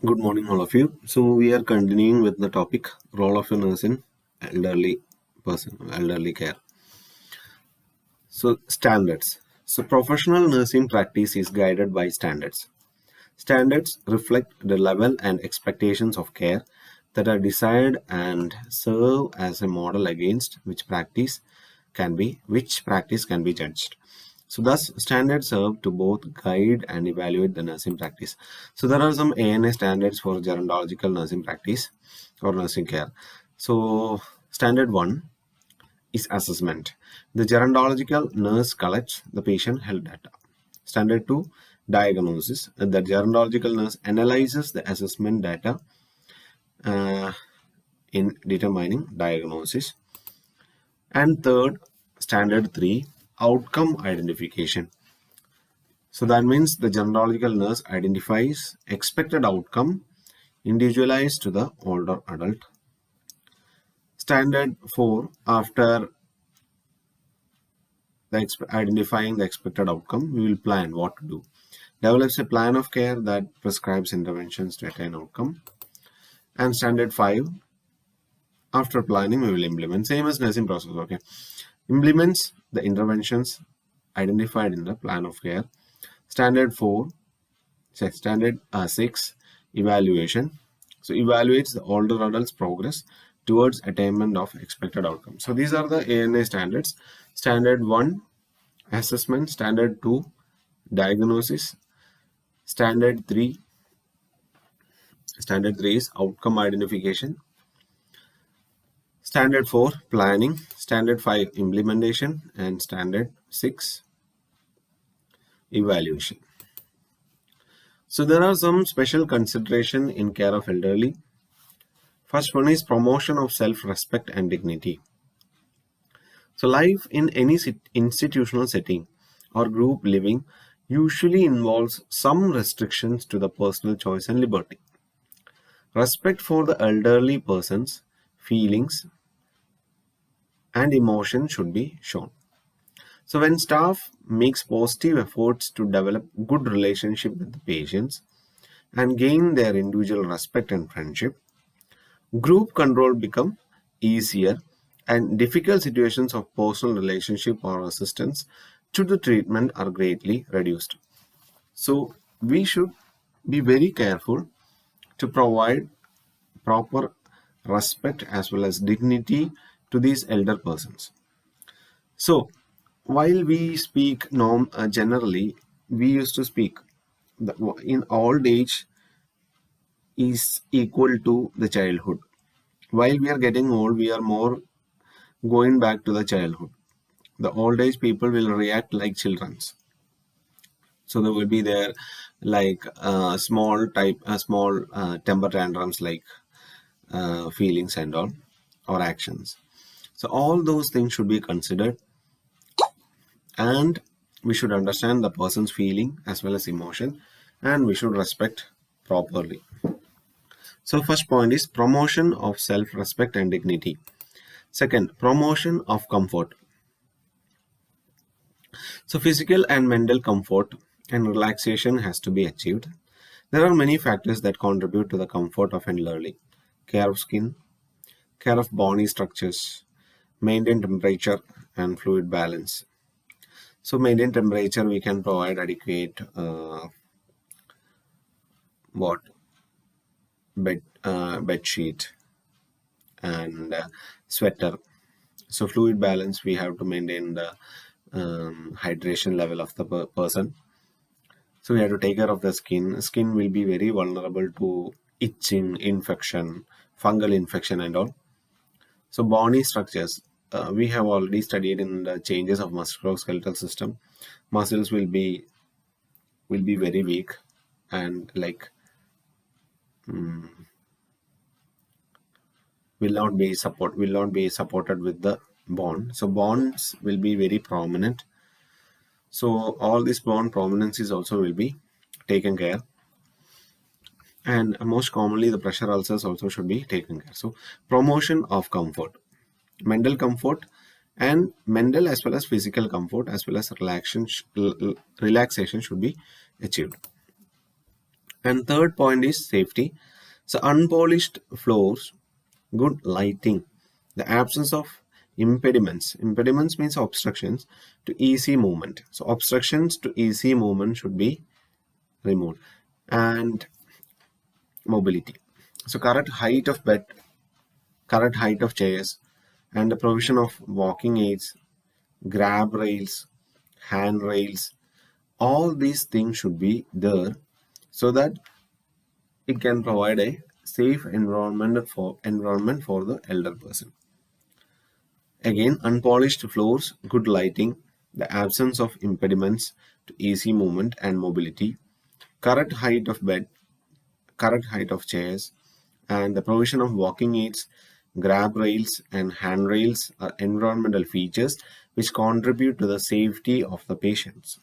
Good morning, all of you. So we are continuing with the topic role of a nurse in elderly care. So standards. So professional nursing practice is guided by standards. Standards reflect the level and expectations of care that are desired and serve as a model against which practice can be judged. So thus standards serve to both guide and evaluate the nursing practice. So there are some ANA standards for gerontological nursing practice or nursing care. So standard 1 is assessment. The gerontological nurse collects the patient health data. Standard 2, diagnosis. The gerontological nurse analyzes the assessment data uh, in determining diagnosis. And third, standard 3, outcome identification. So that means the gerontological nurse identifies expected outcome individualized to the older adult. Standard 4, after identifying the expected outcome, we will plan what to do. Develops a plan of care that prescribes interventions to attain outcome. And standard 5, after planning, we will implement. Same as nursing process, okay. Implements the interventions identified in the plan of care. Standard 6, evaluation. So evaluates the older adults' progress towards attainment of expected outcome. So these are the ANA standards. Standard 1, assessment. Standard 2, diagnosis. Standard 3 is outcome identification. Standard 4, planning. Standard 5, implementation. And standard 6, evaluation. So there are some special consideration in care of elderly. First one is promotion of self-respect and dignity. So life in any institutional setting or group living usually involves some restrictions to the personal choice and liberty. Respect for the elderly person's feelings and emotion should be shown. So when staff makes positive efforts to develop good relationship with the patients and gain their individual respect and friendship, group control become easier and difficult situations of personal relationship or assistance to the treatment are greatly reduced. So we should be very careful to provide proper respect as well as dignity to these elder persons. So while we speak generally, we used to speak that in old age is equal to the childhood. While we are getting old, we are more going back to the childhood. The old age people will react like childrens. So there will be there like small temper tantrums like feelings and all or actions. So all those things should be considered, and we should understand the person's feeling as well as emotion, and we should respect properly. So first point is promotion of self-respect and dignity. Second, promotion of comfort. So physical and mental comfort and relaxation has to be achieved. There are many factors that contribute to the comfort of elderly. Care of skin, care of bony structures, maintain temperature and fluid balance. So maintain temperature, we can provide adequate bed sheet and sweater. So fluid balance, we have to maintain the hydration level of the person. So we have to take care of the skin. Skin will be very vulnerable to itching, infection, fungal infection and all. So bony structures, we have already studied in the changes of musculoskeletal system. Muscles will be very weak and like will not be supported with the bond. So bonds will be very prominent. So all these bond prominences also will be taken care, and most commonly the pressure ulcers also should be taken care. So promotion of comfort, mental comfort, and mental as well as physical comfort as well as relaxation should be achieved. And third point is safety. So unpolished floors, good lighting, the absence of impediments. Impediments means obstructions to easy movement. So obstructions to easy movement should be removed. And mobility. So correct height of bed, correct height of chairs, and the provision of walking aids, grab rails, hand rails, all these things should be there so that it can provide a safe environment for the elder person. Again, unpolished floors, good lighting, the absence of impediments to easy movement and mobility, correct height of bed, correct height of chairs, and the provision of walking aids, grab rails, and handrails are environmental features which contribute to the safety of the patients.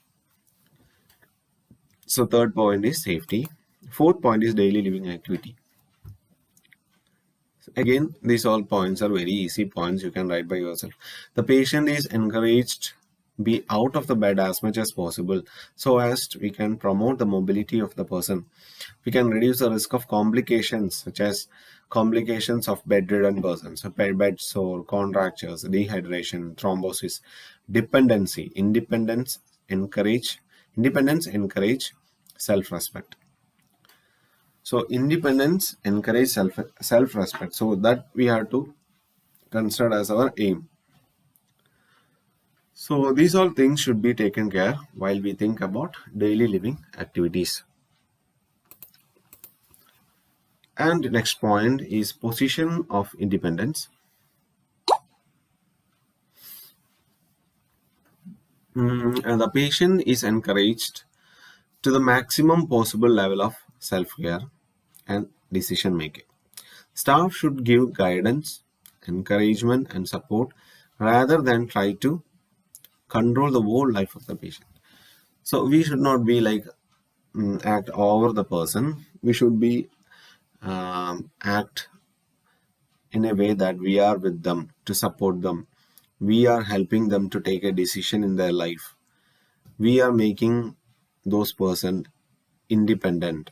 So, third point is safety. Fourth point is daily living activity. Again, these all points are very easy points you can write by yourself. The patient is encouraged be out of the bed as much as possible so as we can promote the mobility of the person. We can reduce the risk of complications such as complications of bedridden persons, so bed sore, contractures, dehydration, thrombosis, dependency. Independence encourage self-respect. So independence encourage self-respect. So that we have to consider as our aim. So these all things should be taken care while we think about daily living activities. And next point is position of independence. And the patient is encouraged to the maximum possible level of self-care and decision making. Staff should give guidance, encouragement, and support rather than try to control the whole life of the patient. So we should not be like act over the person. We should be act in a way that we are with them to support them. We are helping them to take a decision in their life. We are making those person independent.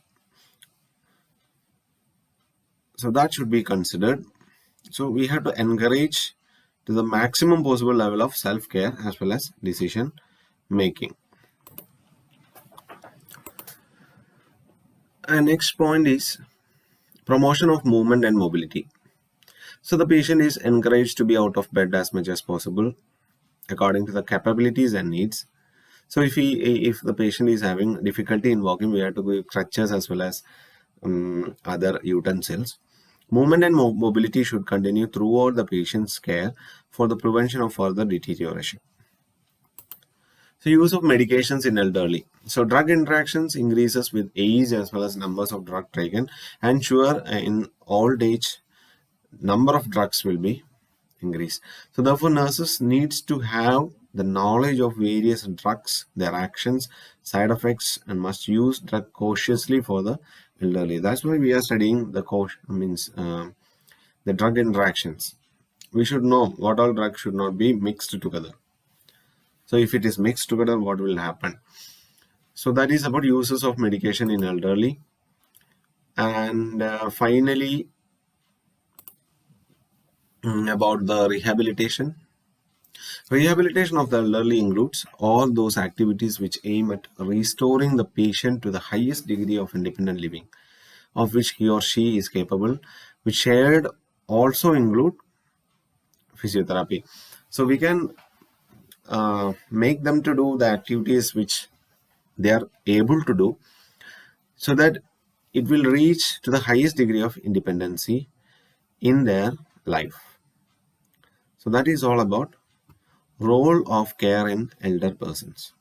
So that should be considered. So we have to encourage to the maximum possible level of self-care as well as decision making. And next point is promotion of movement and mobility. So the patient is encouraged to be out of bed as much as possible according to the capabilities and needs. So if the patient is having difficulty in walking, we have to give crutches as well as other utensils. Movement and mobility should continue throughout the patient's care for the prevention of further deterioration. So use of medications in elderly. So drug interactions increases with age as well as numbers of drug taken. And sure, in old age, number of drugs will be increased. So therefore, nurses needs to have the knowledge of various drugs, their actions, side effects, and must use drug cautiously for the elderly. That's why we are studying the the drug interactions. We should know what all drugs should not be mixed together. So if it is mixed together, what will happen? So that is about uses of medication in elderly. And finally, about the rehabilitation. Rehabilitation of the elderly includes all those activities which aim at restoring the patient to the highest degree of independent living, of which he or she is capable, which shared also include physiotherapy. So we can make them to do the activities which they are able to do so that it will reach to the highest degree of independency in their life. So that is all about role of care in elder persons.